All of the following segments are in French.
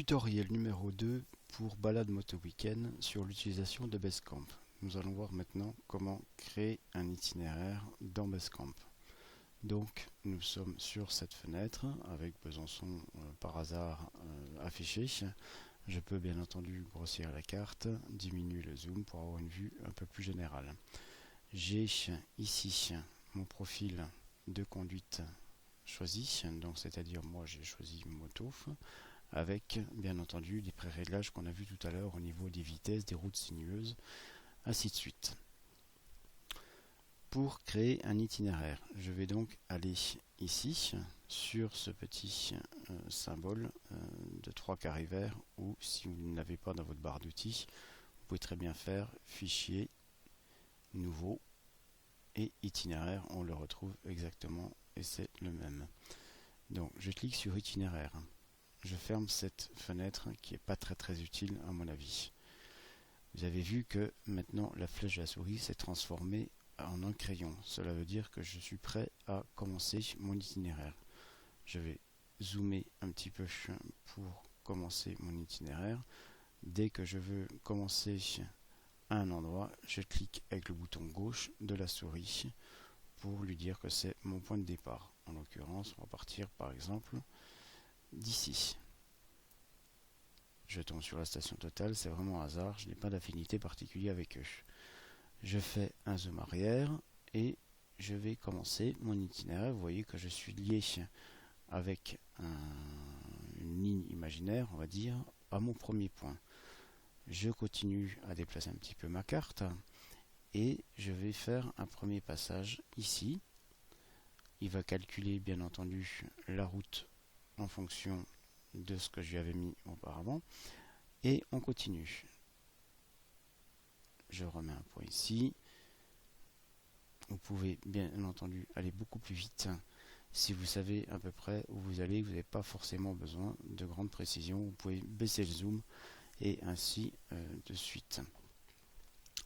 Tutoriel numéro 2 pour balade moto week-end sur l'utilisation de Basecamp. Nous allons voir maintenant comment créer un itinéraire dans Basecamp. Donc nous sommes sur cette fenêtre avec Besançon par hasard affiché. Je peux bien entendu grossir la carte, diminuer le zoom pour avoir une vue un peu plus générale. J'ai ici mon profil de conduite choisi, donc c'est-à-dire moi j'ai choisi moto, avec bien entendu des pré-réglages qu'on a vu tout à l'heure au niveau des vitesses, des routes sinueuses, ainsi de suite. Pour créer un itinéraire, je vais donc aller ici sur ce petit symbole de 3 carrés verts, ou si vous ne l'avez pas dans votre barre d'outils, vous pouvez très bien faire fichier, nouveau et itinéraire, on le retrouve exactement et c'est le même. Donc je clique sur itinéraire. Je ferme cette fenêtre qui n'est pas très utile à mon avis. Vous avez vu que maintenant la flèche de la souris s'est transformée en un crayon. Cela veut dire que je suis prêt à commencer mon itinéraire. Je vais zoomer un petit peu pour commencer mon itinéraire. Dès que je veux commencer à un endroit, je clique avec le bouton gauche de la souris pour lui dire que c'est mon point de départ. En l'occurrence, on va partir par exemple d'ici. Je tombe sur la station Total, c'est vraiment un hasard, je n'ai pas d'affinité particulière avec eux. Je fais un zoom arrière et je vais commencer mon itinéraire. Vous voyez que je suis lié avec une ligne imaginaire, on va dire, à mon premier point. Je continue à déplacer un petit peu ma carte et je vais faire un premier passage ici. Il va calculer bien entendu la route en fonction de ce que je lui avais mis auparavant et on continue. Je remets un point ici. Vous pouvez bien entendu aller beaucoup plus vite si vous savez à peu près où vous allez. Vous n'avez pas forcément besoin de grande précision. Vous pouvez baisser le zoom et ainsi de suite.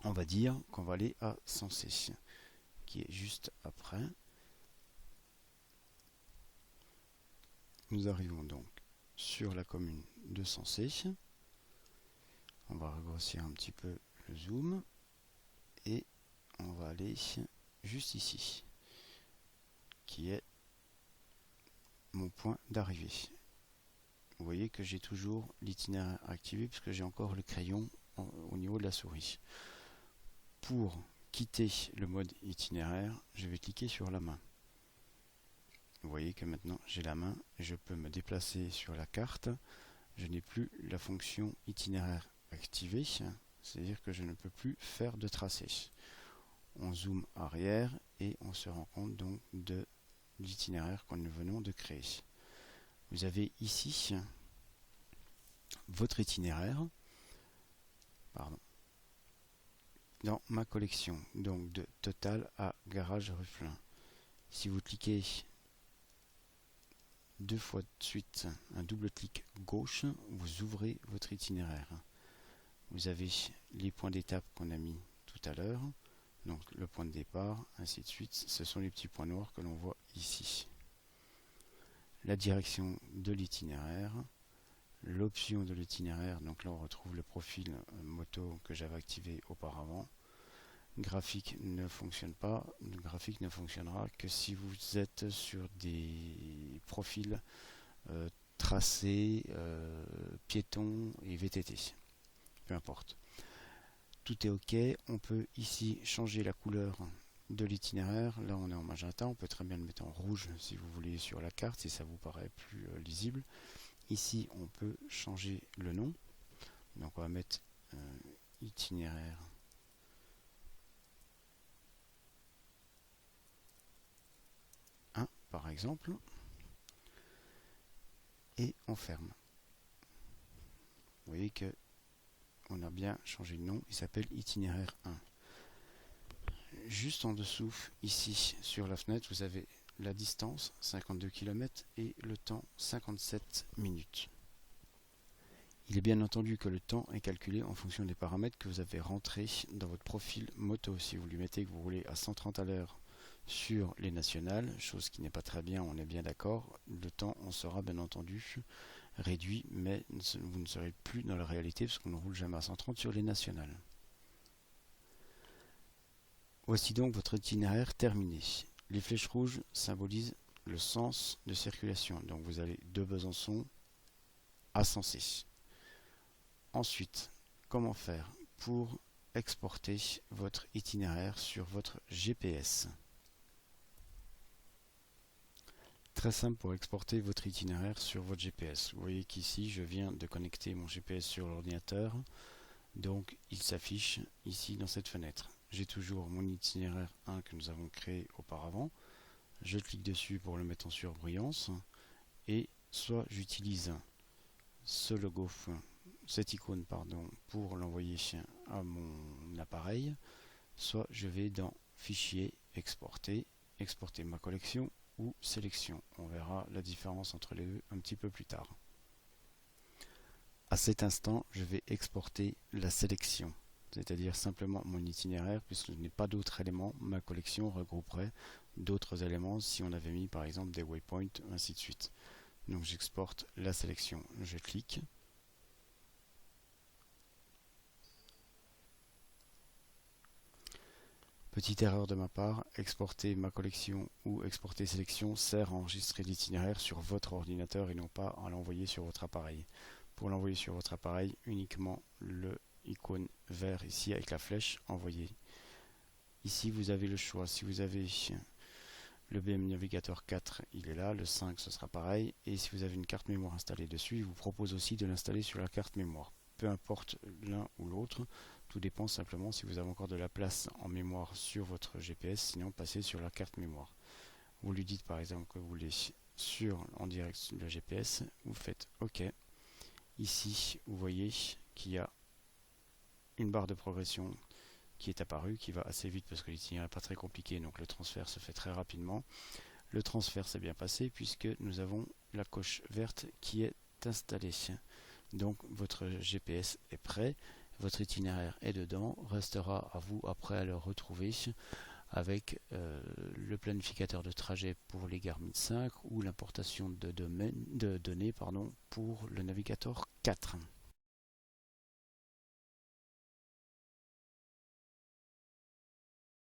On va dire qu'on va aller à Sensé, qui est juste après. Nous arrivons donc sur la commune de Sensé. On va regrossir un petit peu le zoom et on va aller juste ici, qui est mon point d'arrivée. Vous voyez que j'ai toujours l'itinéraire activé puisque j'ai encore le crayon au niveau de la souris. Pour quitter le mode itinéraire, je vais cliquer sur la main. Vous voyez que maintenant j'ai la main et je peux me déplacer sur la carte. Je n'ai plus la fonction itinéraire activée, c'est-à-dire que je ne peux plus faire de tracé. On zoome arrière et on se rend compte donc de l'itinéraire que nous venons de créer. Vous avez ici votre itinéraire dans ma collection, donc de Total à Garage Ruflin. Si vous cliquez deux fois de suite, un double clic gauche, vous ouvrez votre itinéraire. Vous avez les points d'étape qu'on a mis tout à l'heure, donc le point de départ, ainsi de suite. Ce sont les petits points noirs que l'on voit ici. La direction de l'itinéraire, l'option de l'itinéraire, donc là on retrouve le profil moto que j'avais activé auparavant. Graphique ne fonctionne pas, le graphique ne fonctionnera que si vous êtes sur des profils tracés, piétons et VTT, peu importe. Tout est ok, on peut ici changer la couleur de l'itinéraire. Là on est en magenta, on peut très bien le mettre en rouge si vous voulez sur la carte, si ça vous paraît plus lisible. Ici on peut changer le nom, donc on va mettre itinéraire par exemple, et on ferme. Vous voyez que on a bien changé le nom, il s'appelle itinéraire 1. Juste en dessous, ici sur la fenêtre, vous avez la distance 52 km et le temps 57 minutes. Il est bien entendu que le temps est calculé en fonction des paramètres que vous avez rentrés dans votre profil moto. Si vous lui mettez que vous roulez à 130 à l'heure sur les nationales, chose qui n'est pas très bien, on est bien d'accord, le temps en sera bien entendu réduit, mais vous ne serez plus dans la réalité parce qu'on ne roule jamais à 130 sur les nationales. Voici donc votre itinéraire terminé. Les flèches rouges symbolisent le sens de circulation. Donc vous allez de Besançon à Sensé. Ensuite, comment faire pour exporter votre itinéraire sur votre GPS? Très simple pour exporter votre itinéraire sur votre GPS. Vous voyez qu'ici, je viens de connecter mon GPS sur l'ordinateur. Donc, il s'affiche ici dans cette fenêtre. J'ai toujours mon itinéraire 1 que nous avons créé auparavant. Je clique dessus pour le mettre en surbrillance. Et soit j'utilise ce logo, cette icône pardon, pour l'envoyer à mon appareil, soit je vais dans Fichier, Exporter, exporter ma collection ou sélection. On verra la différence entre les deux un petit peu plus tard. À cet instant, je vais exporter la sélection, c'est-à-dire simplement mon itinéraire, puisque je n'ai pas d'autres éléments. Ma collection regrouperait d'autres éléments si on avait mis par exemple des waypoints, ainsi de suite. Donc j'exporte la sélection. Je clique. Petite erreur de ma part, exporter ma collection ou exporter sélection sert à enregistrer l'itinéraire sur votre ordinateur et non pas à l'envoyer sur votre appareil. Pour l'envoyer sur votre appareil, uniquement le icône vert ici avec la flèche envoyer. Ici vous avez le choix. Si vous avez le BM Navigator 4, il est là, le 5 ce sera pareil, et si vous avez une carte mémoire installée dessus, il vous propose aussi de l'installer sur la carte mémoire. Peu importe l'un ou l'autre, tout dépend simplement si vous avez encore de la place en mémoire sur votre GPS, sinon passez sur la carte mémoire. Vous lui dites par exemple que vous voulez en direct le GPS, vous faites OK. Ici, vous voyez qu'il y a une barre de progression qui est apparue, qui va assez vite parce que l'itinéraire n'est pas très compliqué, donc le transfert se fait très rapidement. Le transfert s'est bien passé puisque nous avons la coche verte qui est installée. Donc votre GPS est prêt, votre itinéraire est dedans, restera à vous après à le retrouver avec le planificateur de trajet pour les Garmin 5 ou l'importation de données pour le Navigator 4.